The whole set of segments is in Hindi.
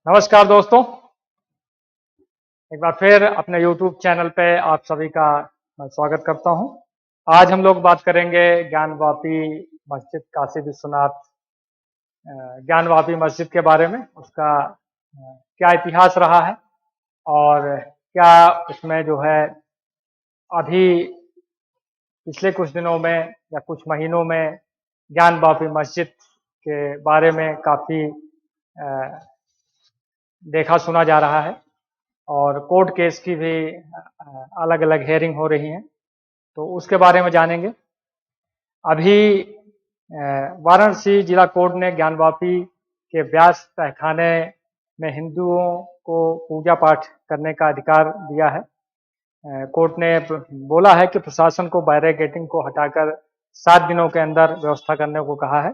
नमस्कार दोस्तों। एक बार फिर अपने YouTube चैनल पे आप सभी का मैं स्वागत करता हूं। आज हम लोग बात करेंगे ज्ञानवापी मस्जिद काशी विश्वनाथ ज्ञानवापी मस्जिद के बारे में। उसका क्या इतिहास रहा है और क्या उसमें जो है अभी पिछले कुछ दिनों में या कुछ महीनों में ज्ञानवापी मस्जिद के बारे में काफ़ी देखा सुना जा रहा है और कोर्ट केस की भी अलग अलग हेयरिंग हो रही हैं, तो उसके बारे में जानेंगे। अभी वाराणसी जिला कोर्ट ने ज्ञानवापी के व्यास तहखाने में हिंदुओं को पूजा पाठ करने का अधिकार दिया है। कोर्ट ने बोला है कि प्रशासन को बैरिकेडिंग को हटाकर 7 दिनों के अंदर व्यवस्था करने को कहा है।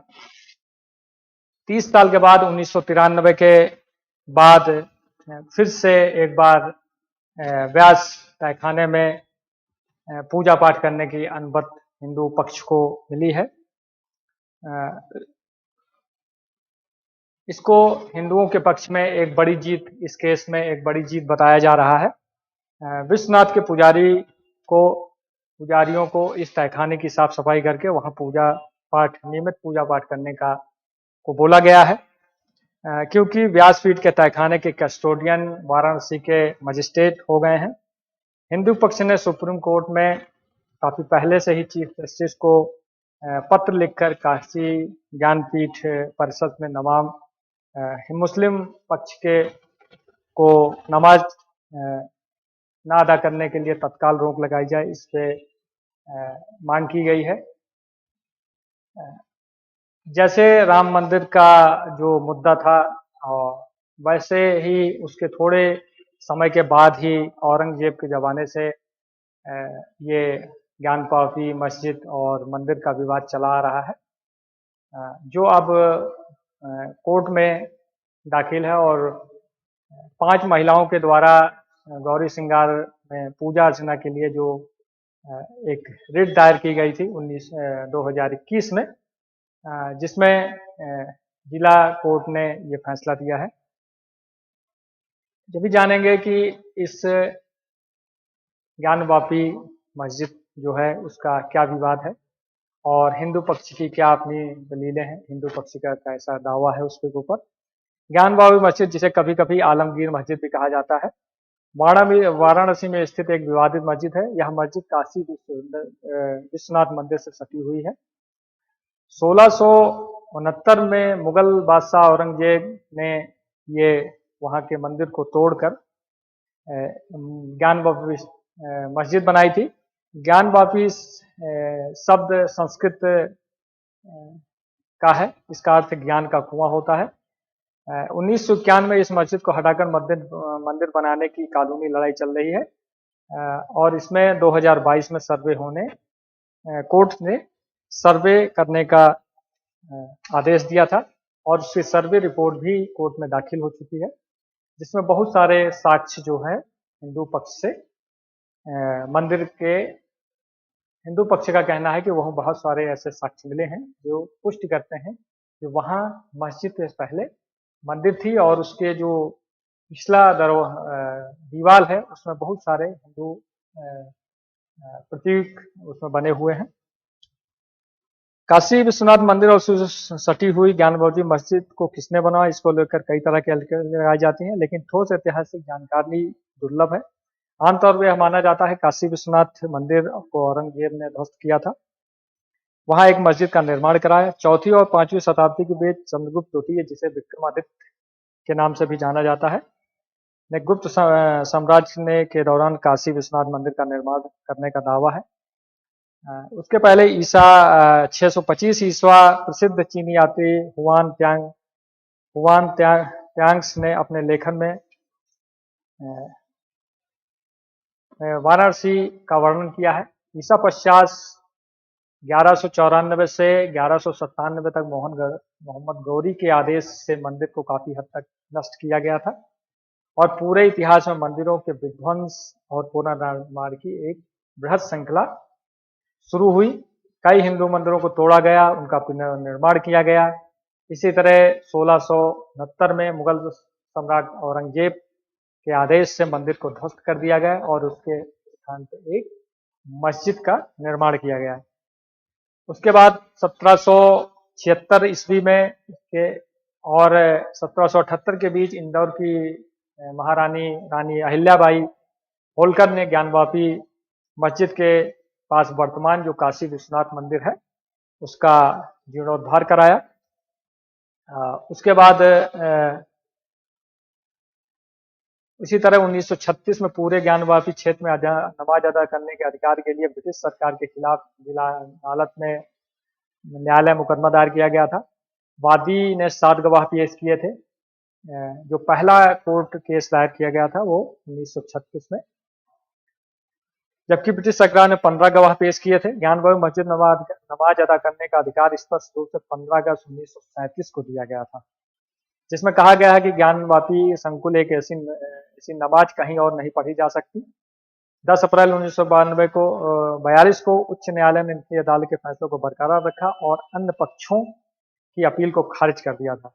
30 साल के बाद 1993 के बाद फिर से एक बार व्यास तहखाने में पूजा पाठ करने की अनुमति हिंदू पक्ष को मिली है। इसको हिंदुओं के पक्ष में एक बड़ी जीत, इस केस में एक बड़ी जीत बताया जा रहा है। विश्वनाथ के पुजारियों को इस तहखाने की साफ सफाई करके वहां नियमित पूजा पाठ करने को बोला गया है, क्योंकि व्यासपीठ के तहखाने के कस्टोडियन वाराणसी के मजिस्ट्रेट हो गए हैं। हिंदू पक्ष ने सुप्रीम कोर्ट में काफी पहले से ही चीफ जस्टिस को पत्र लिखकर काशी ज्ञानपीठ परिषद में मुस्लिम पक्ष को नमाज ना अदा करने के लिए तत्काल रोक लगाई जाए, इस पे मांग की गई है। जैसे राम मंदिर का जो मुद्दा था, और वैसे ही उसके थोड़े समय के बाद ही औरंगजेब के ज़माने से ये ज्ञानवापी मस्जिद और मंदिर का विवाद चला आ रहा है, जो अब कोर्ट में दाखिल है। और 5 महिलाओं के द्वारा गौरी श्रृंगार में पूजा अर्चना के लिए जो एक रिट दायर की गई थी 2021 में, जिसमें जिला कोर्ट ने ये फैसला दिया है। जब भी जानेंगे कि इस ज्ञानवापी मस्जिद जो है उसका क्या विवाद है और हिंदू पक्ष की क्या अपनी दलीलें हैं, हिंदू पक्ष का कैसा दावा है उसके ऊपर। ज्ञानवापी मस्जिद, जिसे कभी कभी आलमगीर मस्जिद भी कहा जाता है, वाराणसी में स्थित एक विवादित मस्जिद है। यह मस्जिद काशी विश्वनाथ मंदिर से सटी हुई है। 1669 में मुगल बादशाह औरंगजेब ने ये वहाँ के मंदिर को तोड़कर ज्ञानवापी मस्जिद बनाई थी। ज्ञानवापी शब्द संस्कृत का है, इसका अर्थ ज्ञान का कुआं होता है। 1991 में इस मस्जिद को हटाकर मंदिर बनाने की कानूनी लड़ाई चल रही है, और इसमें 2022 में कोर्ट ने सर्वे करने का आदेश दिया था और उसकी सर्वे रिपोर्ट भी कोर्ट में दाखिल हो चुकी है, जिसमें बहुत सारे साक्ष्य जो है हिंदू पक्ष का कहना है कि वह बहुत सारे ऐसे साक्ष्य मिले हैं जो पुष्टि करते हैं कि वहाँ मस्जिद से पहले मंदिर थी और उसके जो पिछला दीवार है उसमें बहुत सारे हिंदू प्रतीक उसमें बने हुए हैं। काशी विश्वनाथ मंदिर और सटी हुई ज्ञानवापी मस्जिद को किसने बनाया, इसको लेकर कई तरह की लगाई जाती हैं, लेकिन ठोस ऐतिहासिक जानकारी दुर्लभ है। आमतौर पर यह माना जाता है काशी विश्वनाथ मंदिर को औरंगजेब ने ध्वस्त किया था, वहां एक मस्जिद का निर्माण कराया। 4वीं और 5वीं शताब्दी के बीच चंद्रगुप्त द्वितीय, जिसे विक्रमादित्य के नाम से भी जाना जाता है, ने गुप्त साम्राज्य के दौरान काशी विश्वनाथ मंदिर का निर्माण करने का दावा है। उसके पहले 625 ईस्वा प्रसिद्ध चीनी यात्री हुआन त्यांग्स ने अपने लेखन में वाराणसी का वर्णन किया है। ईसा पश्चात 1194 से 1197 तक मोहम्मद गौरी के आदेश से मंदिर को काफी हद तक नष्ट किया गया था और पूरे इतिहास में मंदिरों के विध्वंस और पुनर्निर्माण की एक बृहद श्रृंखला शुरू हुई। कई हिंदू मंदिरों को तोड़ा गया, उनका पुनर्निर्माण किया गया। इसी तरह 1669 में मुगल सम्राट औरंगजेब के आदेश से मंदिर को ध्वस्त कर दिया गया और उसके स्थान पर एक मस्जिद का निर्माण किया गया। उसके बाद 1776 ईस्वी में के और 1778 के बीच इंदौर की महारानी रानी अहिल्याबाई होलकर ने ज्ञानवापी मस्जिद के पास वर्तमान जो काशी विश्वनाथ मंदिर है उसका जीर्णोद्धार कराया। उसके बाद इसी तरह 1936 में पूरे ज्ञानवापी क्षेत्र में नमाज अदा करने के अधिकार के लिए ब्रिटिश सरकार के खिलाफ जिला अदालत में न्यायालय मुकदमा दायर किया गया था। वादी ने 7 गवाह पेश किए थे। जो पहला कोर्ट केस दायर किया गया था वो 1936 में, जबकि ब्रिटिश सरकार ने 15 गवाह पेश किए थे। ज्ञानवापी मस्जिद नमाज अदा करने का अधिकार स्पष्ट रूप से 15 अगस्त 1937 को दिया गया था, जिसमें कहा गया है कि ज्ञानवापी संकुल एक ऐसी नमाज कहीं और नहीं पढ़ी जा सकती। 10 अप्रैल 1942 को उच्च न्यायालय ने निचली अदालत के फैसलों को बरकरार रखा और अन्य पक्षों की अपील को खारिज कर दिया था।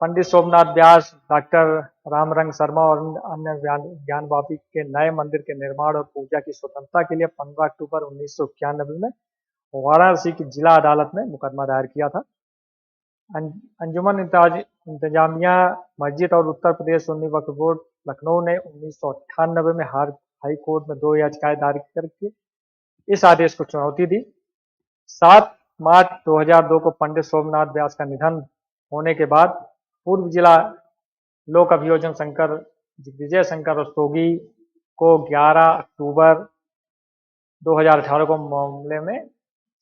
पंडित सोमनाथ व्यास, डॉक्टर रामरंग शर्मा और अन्य ज्ञानवापी के नए मंदिर के निर्माण और पूजा की स्वतंत्रता के लिए 15 अक्टूबर 1991 में वाराणसी की जिला अदालत में मुकदमा दायर किया था। अंजुमन इंतजामिया मस्जिद और उत्तर प्रदेश सुन्नी वक्फ बोर्ड लखनऊ ने 1998 में हाई कोर्ट में 2 याचिकाएं दायर करके इस आदेश को चुनौती दी। 7 मार्च 2002 को पंडित सोमनाथ व्यास का निधन होने के बाद पूर्व जिला लोक अभियोजन शंकर विजय शंकर रस्तोगी को 11 अक्टूबर 2018 को मामले में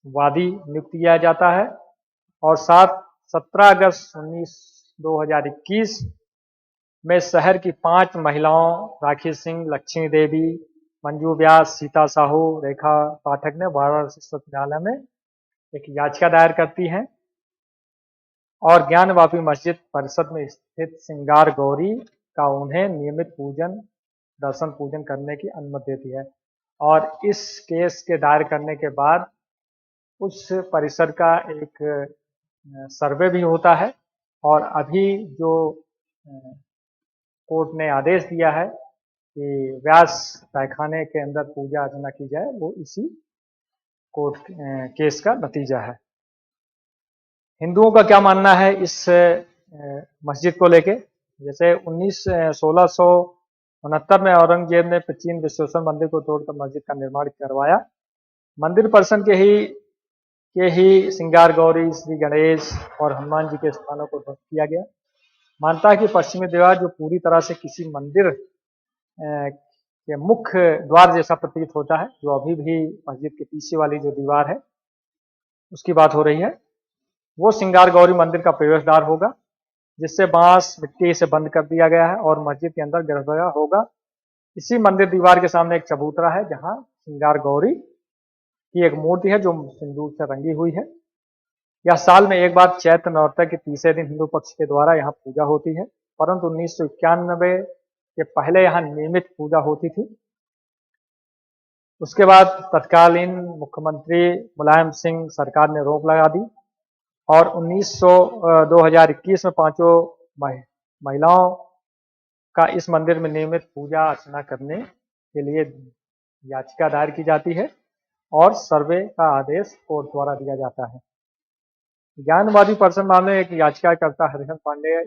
वादी नियुक्त किया जाता है और 17 अगस्त 2021 में शहर की 5 महिलाओं राखी सिंह, लक्ष्मी देवी, मंजू व्यास, सीता साहू, रेखा पाठक ने वाराणसी सत्र न्यायालय में एक याचिका दायर करती हैं और ज्ञानवापी मस्जिद परिसर में स्थित श्रृंगार गौरी का उन्हें नियमित दर्शन पूजन करने की अनुमति देती है। और इस केस के दायर करने के बाद उस परिसर का एक सर्वे भी होता है और अभी जो कोर्ट ने आदेश दिया है कि व्यास तहखाने के अंदर पूजा अर्चना की जाए, वो इसी कोर्ट केस का नतीजा है। हिंदुओं का क्या मानना है इस मस्जिद को लेके? जैसे 1669 में औरंगजेब ने प्राचीन विश्वेश्वर मंदिर को तोड़कर मस्जिद का निर्माण करवाया। मंदिर परिसर के ही श्रृंगार गौरी, श्री गणेश और हनुमान जी के स्थानों को ध्वस्त किया गया। मानता है कि पश्चिमी दीवार जो पूरी तरह से किसी मंदिर के मुख्य द्वार जैसा प्रतीत होता है, जो अभी भी मस्जिद के पीछे वाली जो दीवार है उसकी बात हो रही है, वो श्रृंगार गौरी मंदिर का प्रवेश द्वार होगा, जिससे बांस मिट्टी से बंद कर दिया गया है और मस्जिद के अंदर गर्भगृह होगा। इसी मंदिर दीवार के सामने एक चबूतरा है जहां श्रृंगार गौरी की एक मूर्ति है जो सिंदूर से रंगी हुई है। यह साल में एक बार चैत्र नवरात्र के तीसरे दिन हिंदू पक्ष के द्वारा यहाँ पूजा होती है, परंतु 1991 के पहले यहाँ नियमित पूजा होती थी। उसके बाद तत्कालीन मुख्यमंत्री मुलायम सिंह सरकार ने रोक लगा दी और 2021 में 5 महिलाओं का इस मंदिर में नियमित पूजा अर्चना करने के लिए याचिका दायर की जाती है और सर्वे का आदेश कोर्ट द्वारा दिया जाता है। ज्ञानवापी परिसर मामले में एक याचिकाकर्ता हरिहर पांडे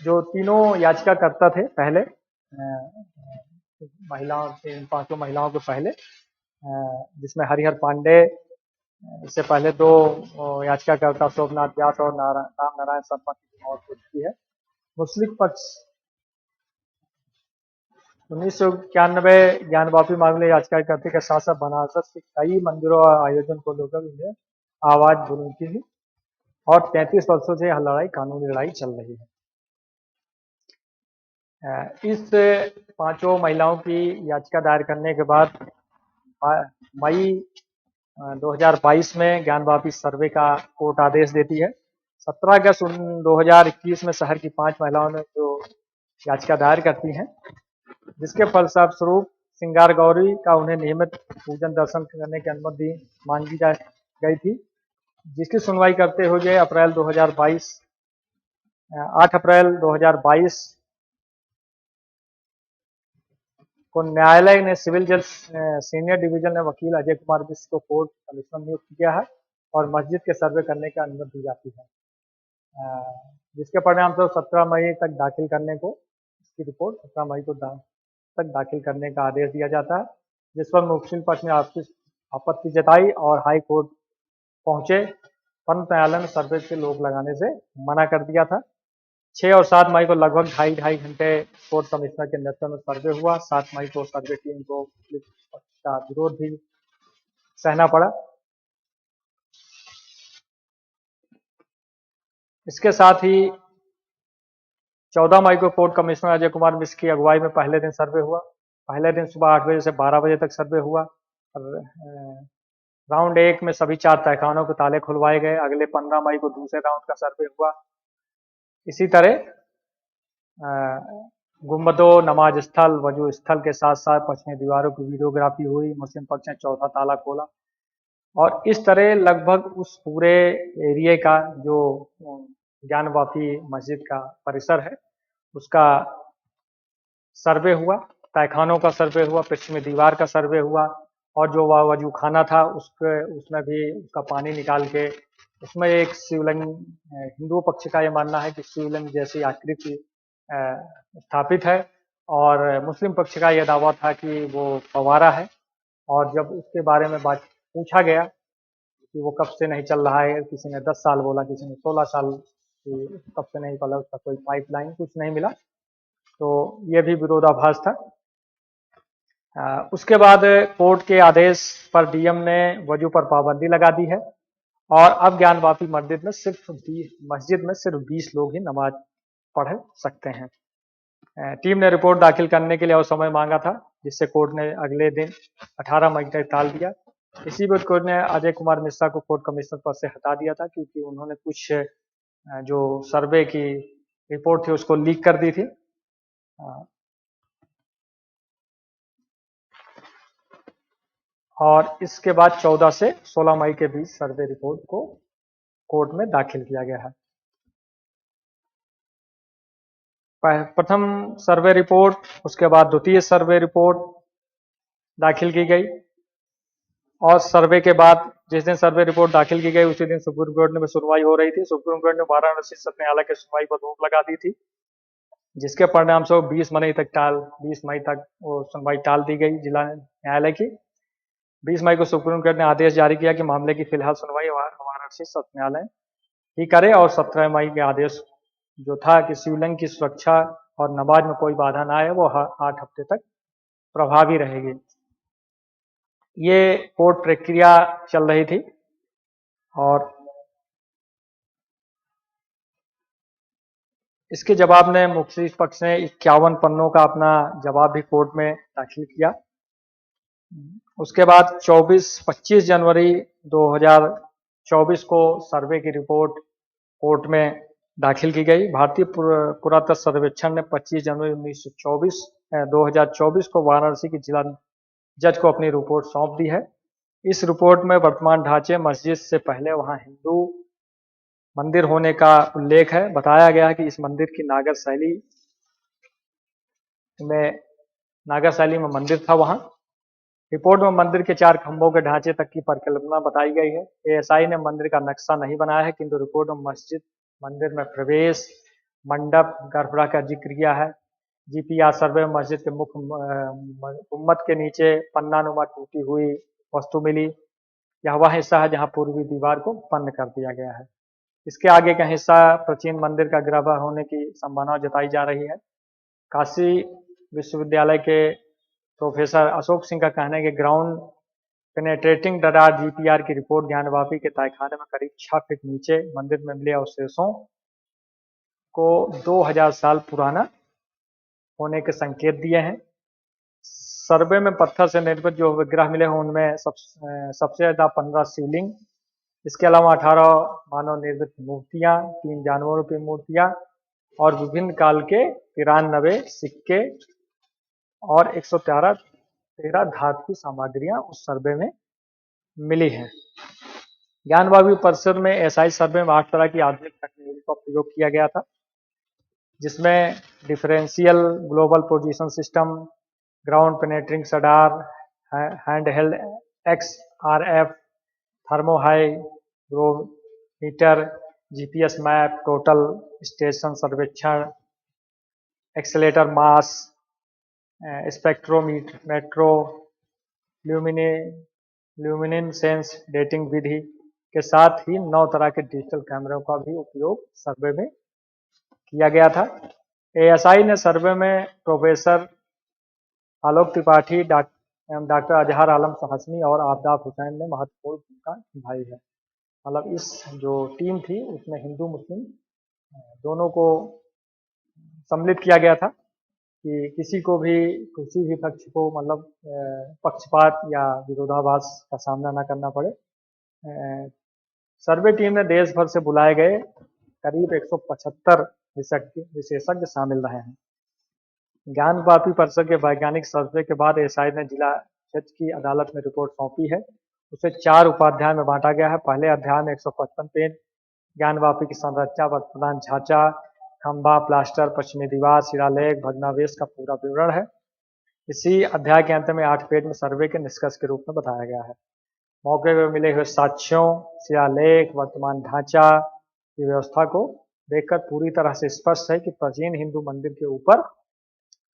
जो तीनों याचिकाकर्ता थे पहले महिलाओं से, इन 5 महिलाओं के पहले, जिसमें हरिहर पांडे, इससे पहले 2 याचिकाकर्ता शोभनाथ व्यास और राम नारायण शर्मा की मौत हो चुकी है। मुस्लिम पक्ष 1991 ज्ञानवापी मामले याचिकाकर्ता के साथ साथ बनारस के कई मंदिरों और आयोजन को लेकर इन्हें आवाज बुलंद की थी और 33 वर्षों से यह लड़ाई, कानूनी लड़ाई चल रही है। इस 5 महिलाओं की याचिका दायर करने के बाद मई 2022 में ज्ञानवापी सर्वे का कोर्ट आदेश देती है। 17 अगस्त 2021 में शहर की 5 महिलाओं ने जो याचिका दायर करती हैं, जिसके फलस्वरूप श्रृंगार गौरी का उन्हें नियमित पूजन दर्शन करने की अनुमति मांगी गई थी जिसकी सुनवाई करते हुए अप्रैल 2022 8 अप्रैल 2022 को न्यायालय ने सिविल जज सीनियर डिवीजन ने वकील अजय कुमार मिश्र को कोर्ट कमिश्नर नियुक्त किया है और मस्जिद के सर्वे करने की अनुमति दी जाती है, जिसके परिणाम से 17 मई तक दाखिल करने को इसकी रिपोर्ट 17 मई को तक दाखिल करने का आदेश दिया जाता है, जिस पर मुवक्किल पक्ष ने आपत्ति जताई और हाई कोर्ट पहुंचे, परंतु न्यायालय ने सर्वे के लोग लगाने से मना कर दिया था। 6 और 7 मई को लगभग ढाई घंटे कोर्ट कमिश्नर के नेतृत्व में सर्वे हुआ। 7 मई को सर्वे टीम को पुलिस का विरोध भी सहना पड़ा। इसके साथ ही 14 मई को कोर्ट कमिश्नर अजय कुमार मिश्र की अगुवाई में पहले दिन सर्वे हुआ। पहले दिन सुबह 8 बजे से 12 बजे तक सर्वे हुआ। राउंड 1 में सभी 4 तहखानों के ताले खुलवाए गए। अगले 15 मई को दूसरे राउंड का सर्वे हुआ। इसी तरह गुम्बदों, नमाज स्थल, वजू स्थल के साथ साथ पश्चिमी दीवारों की वीडियोग्राफी हुई। मुस्लिम पक्ष ने चौथा ताला खोला और इस तरह लगभग उस पूरे एरिया का जो ज्ञानवापी मस्जिद का परिसर है उसका सर्वे हुआ। तहखानों का सर्वे हुआ, पश्चिमी दीवार का सर्वे हुआ और जो वह वजू खाना था उसमें भी उसका पानी निकाल के उसमें एक शिवलिंग, हिंदू पक्ष का यह मानना है कि शिवलिंग जैसी आकृति स्थापित है और मुस्लिम पक्ष का यह दावा था कि वो फव्वारा है। और जब उसके बारे में बात पूछा गया कि वो कब से नहीं चल रहा है, किसी ने 10 साल बोला, किसी ने 16 साल, कब से नहीं चला, उसका कोई पाइपलाइन कुछ नहीं मिला, तो ये भी विरोधाभास था। उसके बाद कोर्ट के आदेश पर डीएम ने वजू पर पाबंदी लगा दी है और अब ज्ञानवापी मस्जिद में सिर्फ 20 लोग ही नमाज पढ़ सकते हैं। टीम ने रिपोर्ट दाखिल करने के लिए और समय मांगा था, जिससे कोर्ट ने अगले दिन 18 मई तक टाल दिया। इसी बीच कोर्ट ने अजय कुमार मिश्रा को कोर्ट कमिश्नर पद से हटा दिया था, क्योंकि उन्होंने कुछ जो सर्वे की रिपोर्ट थी उसको लीक कर दी थी। और इसके बाद 14 से 16 मई के बीच सर्वे रिपोर्ट को कोर्ट में दाखिल किया गया है। प्रथम सर्वे रिपोर्ट, उसके बाद द्वितीय सर्वे रिपोर्ट दाखिल की गई और सर्वे के बाद जिस दिन सर्वे रिपोर्ट दाखिल की गई उसी दिन सुप्रीम कोर्ट में सुनवाई हो रही थी। सुप्रीम कोर्ट ने वाराणसी सत्र न्यायालय की सुनवाई पर रोक लगा दी थी, जिसके परिणाम से 20 मई तक वो सुनवाई टाल दी गई जिला न्यायालय की। 20 मई को सुप्रीम कोर्ट ने आदेश जारी किया कि मामले की फिलहाल सुनवाई वाराणसी सत्र न्यायालय ही करे और 17 मई के आदेश जो था कि शिवलिंग की सुरक्षा और नमाज में कोई बाधा ना आए वो 8 हफ्ते तक प्रभावी रहेगी। ये कोर्ट प्रक्रिया चल रही थी और इसके जवाब में मुख्य पक्ष ने 51 पन्नों का अपना जवाब भी कोर्ट में दाखिल किया। उसके बाद 25 जनवरी 2024 को सर्वे की रिपोर्ट कोर्ट में दाखिल की गई। भारतीय पुरातत्व सर्वेक्षण ने 25 जनवरी 2024 को वाराणसी की जिला जज को अपनी रिपोर्ट सौंप दी है। इस रिपोर्ट में वर्तमान ढांचे मस्जिद से पहले वहां हिंदू मंदिर होने का उल्लेख है। बताया गया है कि इस मंदिर की नागर शैली में मंदिर था वहां। रिपोर्ट में मंदिर के 4 खंभों के ढांचे तक की परिकल्पना बताई गई है। एएसआई ने मंदिर का नक्शा नहीं बनाया है, किंतु रिपोर्ट में मंदिर में प्रवेश, मंडप, गर्भगृह का जिक्र किया है। जीपीआर सर्वे में मस्जिद के मुख्य गुम्बद के नीचे पन्नानुमा टूटी हुई वस्तु मिली। यह वह हिस्सा है जहां पूर्वी दीवार को बंद कर दिया गया है। इसके आगे का हिस्सा प्राचीन मंदिर का गर्भगृह होने की संभावना जताई जा रही है। काशी विश्वविद्यालय के प्रोफेसर अशोक सिंह का कहना है कि ग्राउंड पेनेट्रेटिंग रडार जीपीआर की रिपोर्ट ज्ञानवापी के तहखाने में करीब 6 फीट नीचे मंदिर में मिले अवशेषों को 2000 साल पुराना होने के संकेत दिए हैं। सर्वे में पत्थर से निर्मित जो विग्रह मिले हैं उनमें सबसे ज्यादा 15 शिवलिंग, इसके अलावा 18 मानव निर्मित मूर्तियां, 3 जानवरों की मूर्तियां और विभिन्न काल के 93 सिक्के और 113 धातु की सामग्रियां उस सर्वे में मिली हैं। ज्ञानवापी परिसर में एसआई सर्वे में 8 तरह की आधुनिक तकनीकों का प्रयोग किया गया था, जिसमें differential global position system, ground penetrating radar, hand held XRF, thermo hygrometer, GPS map, total station सर्वेक्षण, accelerator mass, spectrometry, luminescence dating विधि के साथ ही 9 तरह के डिजिटल कैमरों का भी उपयोग सर्वे में किया गया था। एएसआई ने सर्वे में प्रोफेसर आलोक त्रिपाठी एवं डॉक्टर अजहर आलम हाशमी और आफताब हुसैन ने महत्वपूर्ण भूमिका निभाई है। मतलब इस जो टीम थी उसमें हिंदू मुस्लिम दोनों को सम्मिलित किया गया था कि किसी भी पक्ष को मतलब पक्षपात या विरोधाभास का सामना न करना पड़े। सर्वे टीम में देश भर से बुलाए गए करीब 175 विशेषज्ञ शामिल रहे हैं। ज्ञानवापी परिसर के वैज्ञानिक सर्वे के बाद एएसआई ने जिला क्षेत्र की अदालत में रिपोर्ट सौंपी है। उसे 4 उपाध्याय में बांटा गया है। पहले अध्याय में 155 पेज ज्ञानवापी की संरचना, वर्तमान ढांचा, खंभा, प्लास्टर, पश्चिमी दीवार, शिलालेख, भग्नावशेष का पूरा विवरण है। इसी अध्याय के अंत में 8 पेज में सर्वे के निष्कर्ष के रूप में बताया गया है। मौके पर मिले हुए साक्ष्यों, शिलालेख, वर्तमान ढांचा की व्यवस्था को देखकर पूरी तरह से स्पष्ट है कि प्राचीन हिंदू मंदिर के ऊपर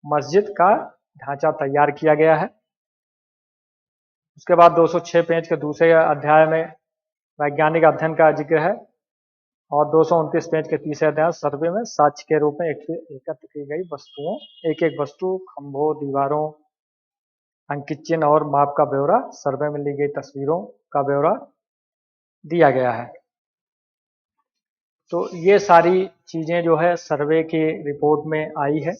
मस्जिद का ढांचा तैयार किया गया है। उसके बाद 206 पेज के दूसरे अध्याय में वैज्ञानिक अध्ययन का जिक्र है और 229 पेज के तीसरे अध्याय सर्वे में साक्ष्य के रूप में एकत्र की गई वस्तुओं, एक एक वस्तु, खंभों, दीवारों, अंकित चिन्ह और माप का ब्यौरा, सर्वे में ली गई तस्वीरों का ब्यौरा दिया गया है। तो ये सारी चीजें जो है सर्वे की रिपोर्ट में आई है,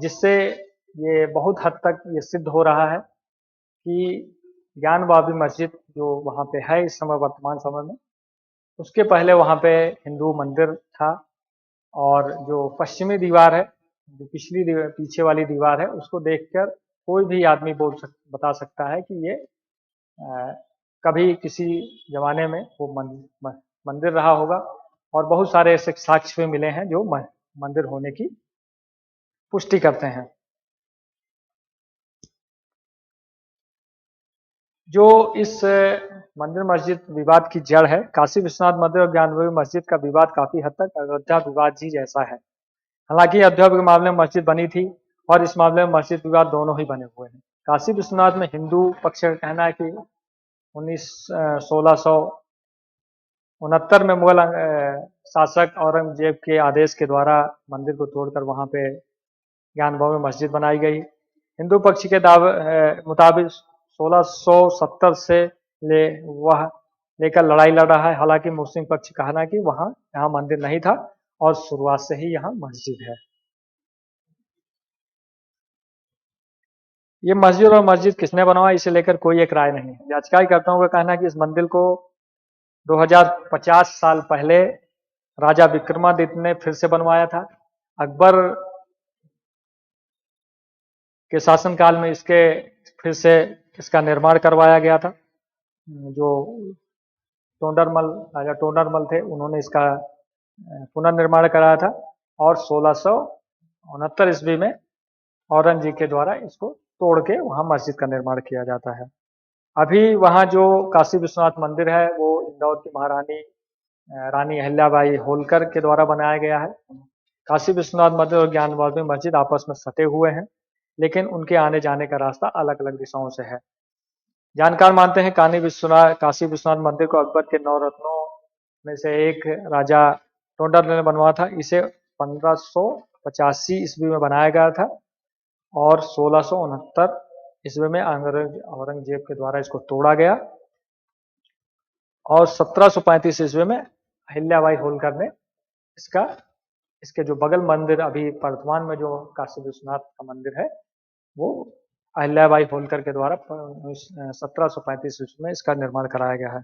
जिससे ये बहुत हद तक ये सिद्ध हो रहा है कि ज्ञानवापी मस्जिद जो वहाँ पे है इस समय वर्तमान समय में, उसके पहले वहाँ पे हिंदू मंदिर था और जो पश्चिमी दीवार है, जो पीछे वाली दीवार है, उसको देखकर कोई भी आदमी बता सकता है कि ये कभी किसी जमाने में वो मंदिर रहा होगा और बहुत सारे ऐसे साक्ष्य भी मिले हैं जो मंदिर होने की पुष्टि करते हैं। जो इस मंदिर मस्जिद विवाद की जड़ है, काशी विश्वनाथ मंदिर और ज्ञानवापी मस्जिद का विवाद काफी हद तक अयोध्या विवाद ही जैसा है। हालांकि अयोध्या के मामले में मस्जिद बनी थी और इस मामले में मस्जिद विवाद दोनों ही बने हुए हैं। काशी विश्वनाथ में हिंदू पक्ष का कहना है कि 1669 में मुगल शासक औरंगजेब के आदेश के द्वारा मंदिर को तोड़कर वहां पे ज्ञानवापी मस्जिद बनाई गई। हिंदू पक्ष के मुताबिक 1670 से लेकर लड़ाई लड़ रहा है। हालांकि मुस्लिम पक्ष का कहना है कि यहाँ मंदिर नहीं था और शुरुआत से ही यहाँ मस्जिद है। ये मस्जिद किसने बनवाया इसे लेकर कोई एक राय नहीं है। याचिकाकर्ताओं का कहना है कि इस मंदिर को 2050 साल पहले राजा विक्रमादित्य ने फिर से बनवाया था। अकबर के शासनकाल में फिर से इसका निर्माण करवाया गया था। जो राजा टोडरमल थे, उन्होंने इसका पुनर्निर्माण कराया था और 1669 ईस्वी में औरंगजेब के द्वारा इसको तोड़ के वहां मस्जिद का निर्माण किया जाता है। अभी वहां जो काशी विश्वनाथ मंदिर है वो इंदौर की महारानी रानी अहिल्याबाई होलकर के द्वारा बनाया गया है। काशी विश्वनाथ मंदिर और ज्ञानवापी मस्जिद आपस में सटे हुए हैं, लेकिन उनके आने जाने का रास्ता अलग अलग दिशाओं से है। जानकार मानते हैं काशी विश्वनाथ मंदिर को अकबर के 9 रत्नों में से एक राजा टोडरमल ने बनवाया था। इसे 1585 ईस्वी में बनाया गया था और 1669 ईस्वी में औरंगजेब के द्वारा इसको तोड़ा गया और 1735 ईस्वी में अहिल्याबाई होलकर ने इसके जो बगल मंदिर अभी वर्तमान में जो काशी विश्वनाथ का मंदिर है वो अहिल्याबाई होलकर के द्वारा 1735 ईस्वी में इसका निर्माण कराया गया है।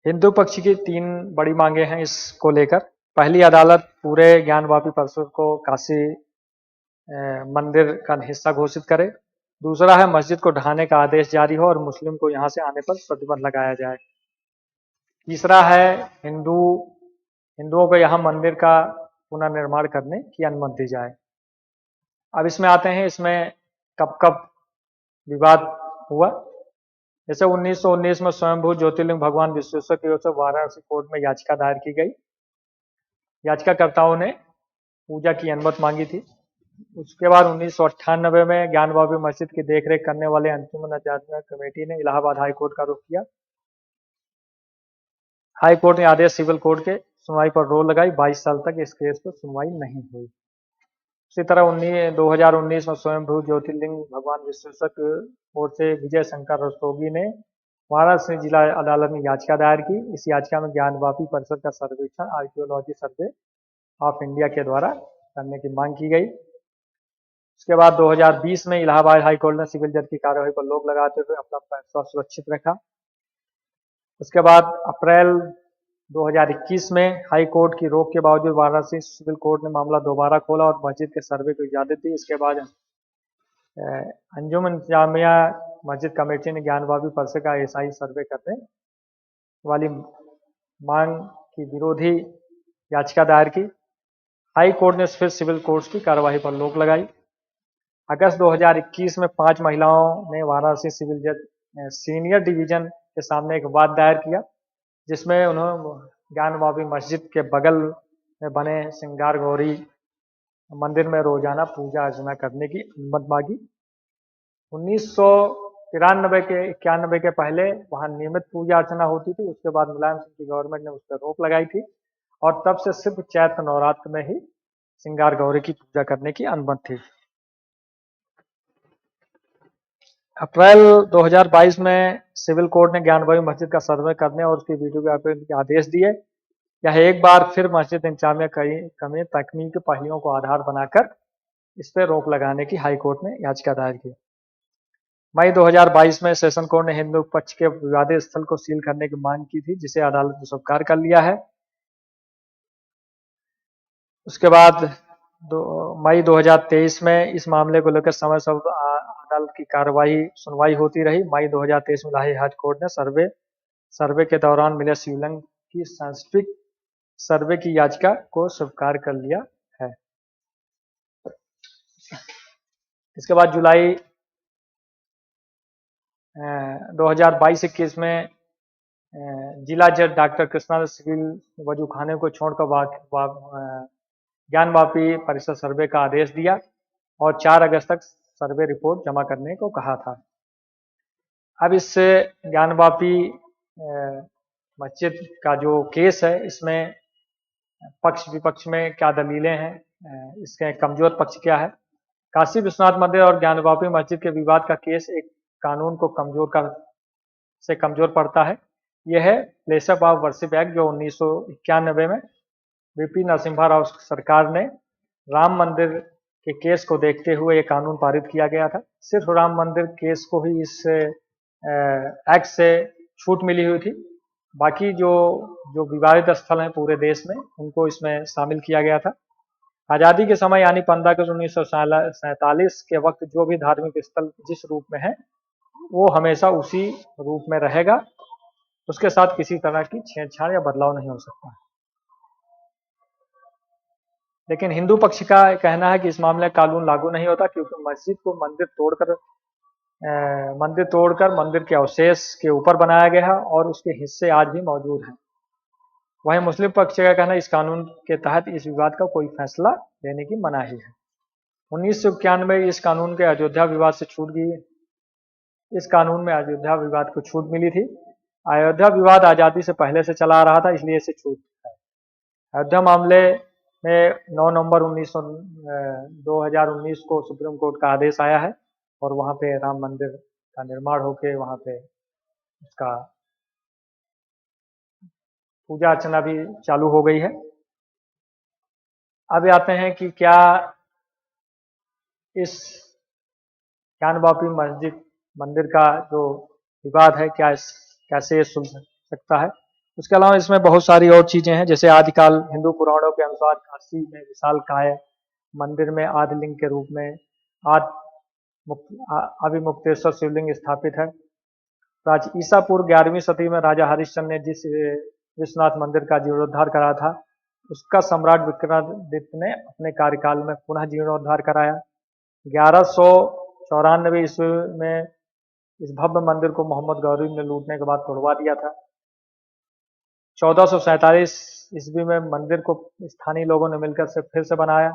हिंदू पक्ष की 3 बड़ी मांगे हैं इसको लेकर। पहली, अदालत पूरे ज्ञानवापी परिसर को काशी मंदिर का हिस्सा घोषित करे। दूसरा है मस्जिद को ढहाने का आदेश जारी हो और मुस्लिम को यहाँ से आने पर प्रतिबंध लगाया जाए। तीसरा है हिंदुओं को यहाँ मंदिर का पुनर्निर्माण करने की अनुमति दी जाए। अब इसमें आते हैं, इसमें कब कब विवाद हुआ। जैसे 1919 में स्वयंभू ज्योतिर्लिंग भगवान विश्वेश्वर की ओर से वाराणसी कोर्ट में याचिका दायर की गई। याचिकाकर्ताओं ने पूजा की अनुमति मांगी थी। उसके बाद 1998 में ज्ञानवापी मस्जिद की देखरेख करने वाले अंजुमन आजामिया कमेटी ने इलाहाबाद हाई कोर्ट का रुख किया। हाई कोर्ट ने आदेश सिविल कोर्ट के सुनवाई पर रोक लगाई। 22 साल तक इस केस पर सुनवाई नहीं हुई। इसी तरह 2019 में स्वयंभू ज्योतिर्लिंग भगवान विश्वेश्वर की ओर से विजय शंकर रस्तोगी ने वाराणसी जिला अदालत में याचिका दायर की। इस याचिका में ज्ञानवापी परिसर का सर्वेक्षण आर्कियोलॉजी सर्वे ऑफ इंडिया के द्वारा करने की मांग की गई। उसके बाद 2020 में इलाहाबाद हाई कोर्ट ने सिविल जज की कार्यवाही पर रोक लगाते हुए अपना फैसला सुरक्षित रखा। उसके बाद अप्रैल 2021 में हाई कोर्ट की रोक के बावजूद वाराणसी सिविल कोर्ट ने मामला दोबारा खोला और मस्जिद के सर्वे को इजाजत दी। इसके बाद अंजुमन जामिया मस्जिद कमेटी ने ज्ञानवापी परिसर का ईसाई सर्वे करने वाली मांग की विरोधी याचिका दायर की। हाई कोर्ट ने फिर सिविल कोर्ट की कार्यवाही पर रोक लगाई। अगस्त 2021 में 5 महिलाओं ने वाराणसी सिविल जज सीनियर डिवीजन के सामने एक वाद दायर किया, जिसमें उन्होंने ज्ञानवापी मस्जिद के बगल में बने श्रृंगार गौरी मंदिर में रोजाना पूजा अर्चना करने की अनुमति मांगी। 1991 के पहले वहां नियमित पूजा अर्चना होती थी। उसके बाद मुलायम सिंह की गवर्नमेंट ने उस पर रोक लगाई थी और तब से सिर्फ चैत्र नवरात्र में ही श्रृंगार गौरी की पूजा करने की अनुमति थी। अप्रैल 2022 में सिविल कोर्ट ने ज्ञानवापी मस्जिद का सर्वे करने और उसकी वीडियोग्राफी के आदेश दिए। यह एक बार फिर मस्जिद इंतजामिया कमी तकनीकी पहलुओं को आधार बनाकर इस पर रोक लगाने की हाई कोर्ट ने याचिका दायर की। मई 2022 में सेशन कोर्ट ने हिंदू पक्ष के विवादित स्थल को सील करने की मांग की थी, जिसे अदालत ने स्वीकार कर लिया है। उसके बाद मई 2023 में इस मामले को लेकर समय से अदालत की सुनवाई होती रही। मई 2023 में इलाहाबाद हाई कोर्ट ने सर्वे के दौरान मिले शिवलिंग की साइंटिफिक सर्वे की याचिका को स्वीकार कर लिया है। इसके बाद जुलाई 2022-21 में जिला जज डॉक्टर कृष्णा सिविल वजूखाने को छोड़कर ज्ञानवापी परिसर सर्वे का आदेश दिया और 4 अगस्त तक सर्वे रिपोर्ट जमा करने को कहा था। अब इससे ज्ञानवापी मस्जिद का जो केस है, इसमें पक्ष विपक्ष में क्या दलीलें हैं, इसके कमजोर पक्ष क्या है। काशी विश्वनाथ मंदिर और ज्ञानवापी मस्जिद के विवाद का केस एक कानून को कमजोर पड़ता है। यह है प्लेस ऑफ वर्शिप एक्ट, जो 1991 में वीपी नरसिम्हा राव सरकार ने राम मंदिर के केस को देखते हुए ये कानून पारित किया गया था। सिर्फ राम मंदिर केस को ही इस एक्ट से छूट मिली हुई थी। बाकी जो विवादित स्थल हैं पूरे देश में, उनको इसमें शामिल किया गया था। आज़ादी के समय यानी 15 अगस्त 1947 के वक्त जो भी धार्मिक स्थल जिस रूप में है, वो हमेशा उसी रूप में रहेगा। उसके साथ किसी तरह की छेड़छाड़ या बदलाव नहीं हो सकता। लेकिन हिंदू पक्ष का कहना है कि इस मामले में कानून लागू नहीं होता, क्योंकि मस्जिद को मंदिर तोड़कर मंदिर के अवशेष के ऊपर बनाया गया है और उसके हिस्से आज भी मौजूद हैं। वहीं मुस्लिम पक्ष का कहना है इस कानून के तहत इस विवाद का कोई फैसला लेने की मनाही है। 1991 इस कानून के अयोध्या विवाद से छूट गई। इस कानून में अयोध्या विवाद को छूट मिली थी। अयोध्या विवाद आज़ादी से पहले से चला आ रहा था, इसलिए इसे छूट है। अयोध्या मामले में 9 नवंबर 2019 को सुप्रीम कोर्ट का आदेश आया है और वहां पे राम मंदिर का निर्माण होके वहां पे उसका पूजा अर्चना भी चालू हो गई है। अब आते हैं कि क्या इस ज्ञानवापी मंदिर का जो विवाद है कैसे सुलझ सकता है। उसके अलावा इसमें बहुत सारी और चीजें हैं, जैसे आदिकाल हिंदू पुराणों के अनुसार काशी में विशालकाय मंदिर में आदिलिंग के रूप में अभिमुक्तेश्वर शिवलिंग स्थापित है। ईसा पूर्व 11वीं सदी में राजा हरिश्चंद्र ने जिस विश्वनाथ मंदिर का जीर्णोद्धार करा था, उसका सम्राट विक्रमादित्य ने अपने कार्यकाल में पुनः जीर्णोद्धार कराया। 1194 ईस्वी में इस भव्य मंदिर को मोहम्मद गौरी ने लूटने के बाद तोड़वा दिया था। 1447 ईस्वी में मंदिर को स्थानीय लोगों ने मिलकर से फिर से बनाया,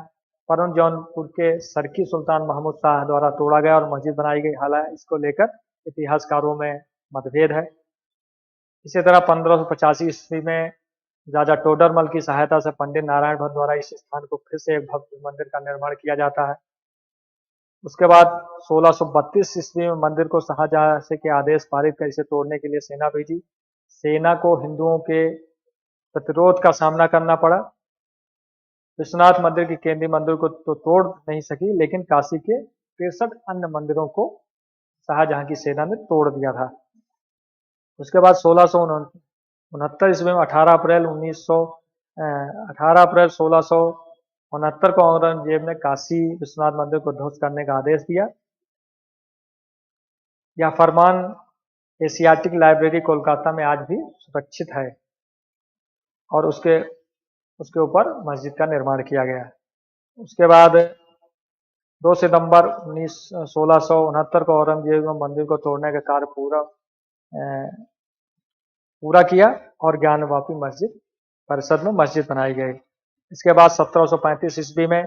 परंतु जौनपुर के सरकी सुल्तान महमूद शाह द्वारा तोड़ा गया और मस्जिद बनाई गई। हालांकि इसको लेकर इतिहासकारों में मतभेद है। इसी तरह 1585 ईस्वी में राजा टोडरमल की सहायता से पंडित नारायण भट्ट द्वारा इस स्थान को फिर से एक भव्य मंदिर का निर्माण किया जाता है। उसके बाद 1632 ईस्वी में मंदिर को शाहजहां से के आदेश पारित कर इसे तोड़ने के लिए सेना भेजी। सेना को हिंदुओं के प्रतिरोध का सामना करना पड़ा। विश्वनाथ मंदिर के केंद्रीय मंदिर को तो तोड़ नहीं सकी, लेकिन काशी के 63 अन्य मंदिरों को शाहजहां की सेना ने तोड़ दिया था। उसके बाद 1669 ईस्वी में 18 अप्रैल 1669 को औरंगजेब ने काशी विश्वनाथ मंदिर को ध्वस्त करने का आदेश दिया। यह फरमान एशियाटिक लाइब्रेरी कोलकाता में आज भी सुरक्षित है और उसके ऊपर मस्जिद का निर्माण किया गया है। उसके बाद 2 सितंबर 1669 को औरंगजेब ने मंदिर को तोड़ने का कार्य पूरा किया और ज्ञानवापी मस्जिद परिसर में मस्जिद बनाई गई। इसके बाद 1735 ईस्वी में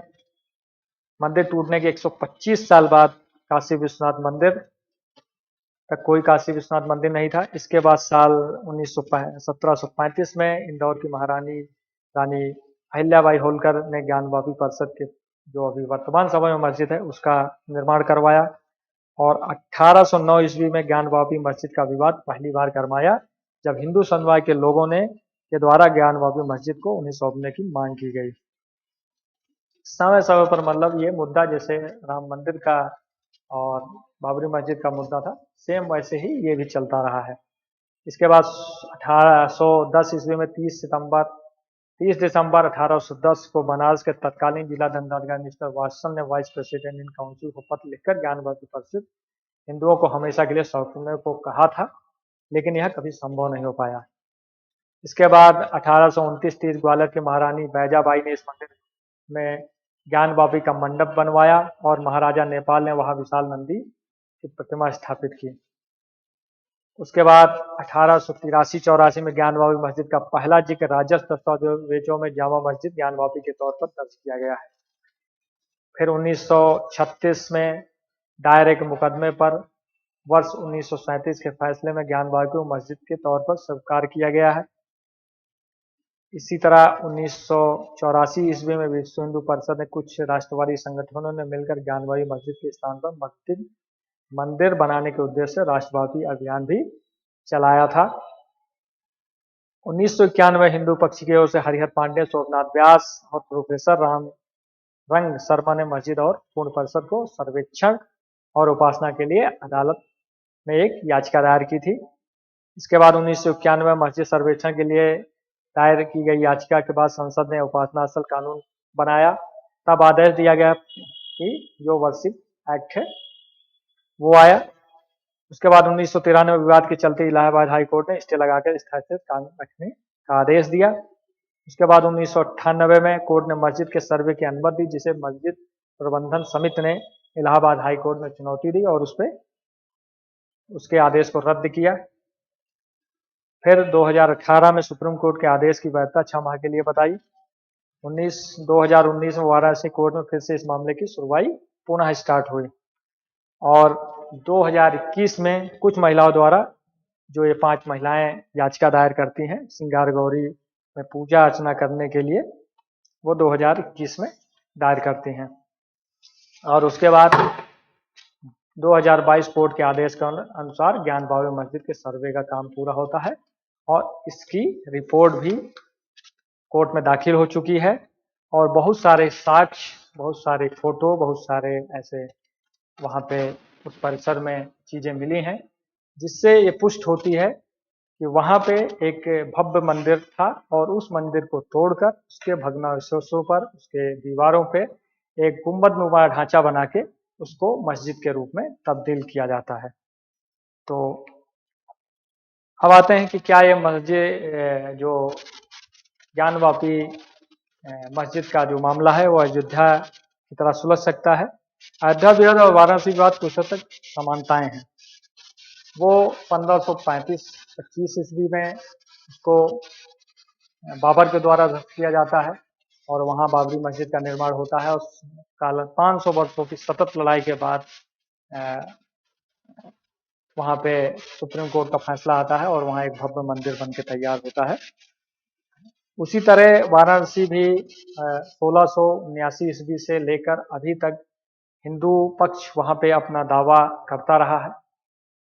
मंदिर टूटने के 125 साल बाद काशी विश्वनाथ मंदिर तक कोई काशी विश्वनाथ मंदिर नहीं था। इसके बाद साल 1735 में इंदौर की महारानी रानी अहिल्याबाई होलकर ने ज्ञानवापी परिषद के जो अभी वर्तमान समय में मस्जिद है उसका निर्माण करवाया और 1809 ईस्वी में ज्ञानवापी मस्जिद का विवाद पहली बार गरमाया, जब हिंदू समुदाय के लोगों ने के द्वारा ज्ञानवापी मस्जिद को उन्हें सौंपने की मांग की गई। समय समय पर मतलब ये मुद्दा जैसे राम मंदिर का और बाबरी मस्जिद का मुद्दा था, सेम वैसे ही ये भी चलता रहा है। इसके बाद 1810 ईस्वी में 30 दिसंबर 1810 को बनारस के तत्कालीन जिला दंडाधिकारी मिस्टर वाटसन ने वाइस प्रेसिडेंट इन काउंसिल को पत्र लिखकर ज्ञानवापी परिषद हिंदुओं को हमेशा के लिए सौंपने को कहा था, लेकिन यह कभी संभव नहीं हो पाया। इसके बाद 1829-30 ग्वालियर की महारानी बैजाबाई ने इस मंदिर में ज्ञानवापी का मंडप बनवाया और महाराजा नेपाल ने वहां विशाल नंदी की प्रतिमा स्थापित की। उसके बाद 1883-84 में ज्ञानवापी मस्जिद का पहला जिक्र राजस्व दस्तावेजों में जामा मस्जिद ज्ञानवापी के तौर पर दर्ज किया गया है। फिर 1936 में दायर एक मुकदमे पर वर्ष 1937 के फैसले में ज्ञानवापी को मस्जिद के तौर पर स्वीकार किया गया है। इसी तरह 1984 ईस्वी में विश्व हिंदू परिषद ने कुछ राष्ट्रवादी संगठनों ने मिलकर ज्ञानवापी मस्जिद के स्थान पर मंदिर बनाने के उद्देश्य से राष्ट्रव्यापी अभियान भी चलाया था। 1991 हिंदू पक्ष की ओर से हरिहर पांडे, सोमनाथ व्यास और प्रोफेसर राम रंग शर्मा ने मस्जिद और पूर्ण परिसर को सर्वेक्षण और उपासना के लिए अदालत में एक याचिका दायर की थी। इसके बाद 1991 मस्जिद सर्वेक्षण के लिए दायर की गई याचिका के बाद संसद ने उपासना स्थल कानून बनाया। तब आदेश दिया गया कि जो वर्षिप एक्ट है वो आया। उसके बाद 1993 विवाद के चलते इलाहाबाद हाई कोर्ट ने स्टे लगाकर स्थायी कानून रखने का आदेश दिया। उसके बाद 1998 में कोर्ट ने मस्जिद के सर्वे की अनुमति दी, जिसे मस्जिद प्रबंधन समिति ने इलाहाबाद हाई कोर्ट में चुनौती दी और उसके आदेश को रद्द किया। फिर 2018 में सुप्रीम कोर्ट के आदेश की वैधता 6 माह के लिए बताई। 2019 में वाराणसी कोर्ट में फिर से इस मामले की सुनवाई पुनः स्टार्ट हुई और 2021 में कुछ महिलाओं द्वारा, जो ये 5 महिलाएं याचिका दायर करती हैं श्रृंगार गौरी में पूजा अर्चना करने के लिए, वो 2021 में दायर करती हैं और उसके बाद 2022 कोर्ट के आदेश के अनुसार ज्ञानवापी मस्जिद के सर्वे का काम पूरा होता है और इसकी रिपोर्ट भी कोर्ट में दाखिल हो चुकी है और बहुत सारे साक्ष्य, बहुत सारे फोटो, बहुत सारे ऐसे वहाँ पे उस परिसर में चीजें मिली हैं, जिससे ये पुष्ट होती है कि वहाँ पे एक भव्य मंदिर था और उस मंदिर को तोड़कर उसके भग्नावशेषों पर, उसके दीवारों पे एक गुंबदनुमा ढांचा बना के उसको मस्जिद के रूप में तब्दील किया जाता है। तो अब आते हैं कि क्या ये मस्जिद जो ज्ञानवापी मस्जिद का जो मामला है वो अयोध्या की तरह सुलझ सकता है। अयोध्या विवाद और वाराणसी विवाद कुछ हद तक समानताएं हैं। वो 1535-25 ईस्वी में उसको बाबर के द्वारा ध्वस्त किया जाता है और वहाँ बाबरी मस्जिद का निर्माण होता है। उस काल 500 वर्षों की सतत लड़ाई के बाद वहाँ पे सुप्रीम कोर्ट का फैसला आता है और वहाँ एक भव्य मंदिर बन के तैयार होता है। उसी तरह वाराणसी भी 1679 ईस्वी से लेकर अभी तक हिंदू पक्ष वहाँ पे अपना दावा करता रहा है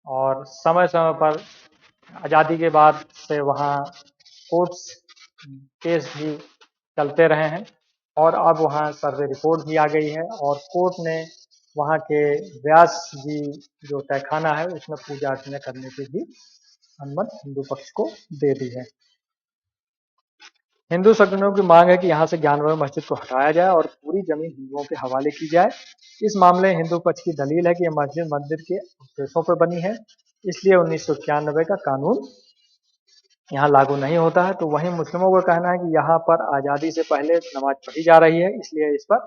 और समय समय पर आज़ादी के बाद से वहाँ कोर्ट्स केस भी चलते रहे हैं और अब वहाँ सर्वे रिपोर्ट भी आ गई है और कोर्ट ने वहाँ के व्यास जी जो तहखाना है उसमें पूजा अर्चना करने की भी अनुमति हिंदू पक्ष को दे दी है। हिंदू संगठनों की मांग है कि यहाँ से ज्ञानवापी मस्जिद को हटाया जाए और पूरी जमीन हिंदुओं के हवाले की जाए। इस मामले में हिंदू पक्ष की दलील है कि यह मस्जिद मंदिर के अवशेषों पर बनी है, इसलिए 1991 का कानून यहाँ लागू नहीं होता है। तो वहीं मुस्लिमों का कहना है कि यहाँ पर आज़ादी से पहले नमाज पढ़ी जा रही है, इसलिए इस पर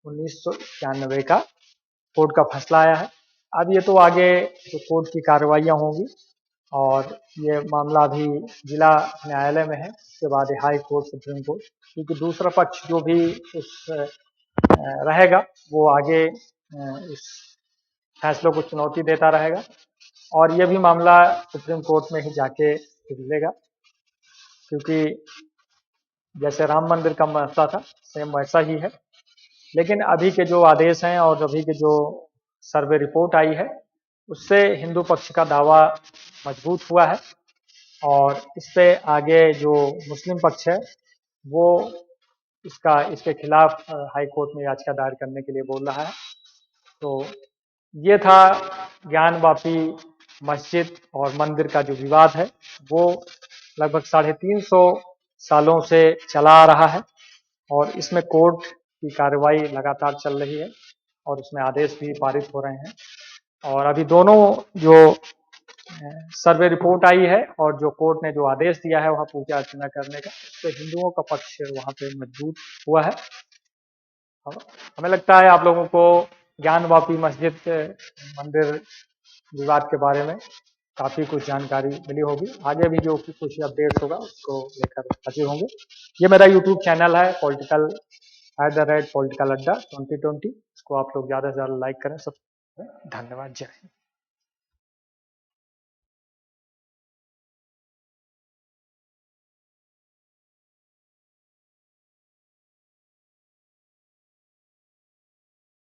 1991 का कोर्ट का फैसला आया है। अब ये तो आगे जो कोर्ट की कार्रवाइयाँ होंगी और ये मामला अभी जिला न्यायालय में है, उसके बाद हाई कोर्ट, सुप्रीम कोर्ट, क्योंकि दूसरा पक्ष जो भी उस रहेगा वो आगे इस फैसलों को चुनौती देता रहेगा और ये भी मामला सुप्रीम कोर्ट में ही जाके मिलेगा, क्योंकि जैसे राम मंदिर का मसला था सेम वैसा ही है। लेकिन अभी के जो आदेश हैं और अभी के जो सर्वे रिपोर्ट आई है उससे हिंदू पक्ष का दावा मजबूत हुआ है और इस पे आगे जो मुस्लिम पक्ष है वो इसके खिलाफ हाई कोर्ट में याचिका दायर करने के लिए बोल रहा है। तो ये था ज्ञानवापी मस्जिद और मंदिर का जो विवाद है वो लगभग 350 सालों से चला आ रहा है और इसमें कोर्ट की कार्रवाई लगातार चल रही है और उसमें आदेश भी पारित हो रहे हैं और अभी दोनों जो सर्वे रिपोर्ट आई है और जो कोर्ट ने जो आदेश दिया है वहाँ पूजा अर्चना करने का, तो हिंदुओं का पक्ष वहाँ पे मजबूत हुआ है। हमें लगता है आप लोगों को ज्ञानवापी मस्जिद मंदिर विवाद के बारे में काफ़ी कुछ जानकारी मिली होगी। आगे भी जो कुछ अपडेट्स होगा उसको लेकर हाजिर होंगे। ये मेरा यूट्यूब चैनल है @political अड्डा 2020। इसको आप लोग ज़्यादा से ज़्यादा लाइक करें। सब धन्यवाद। जय हिंद।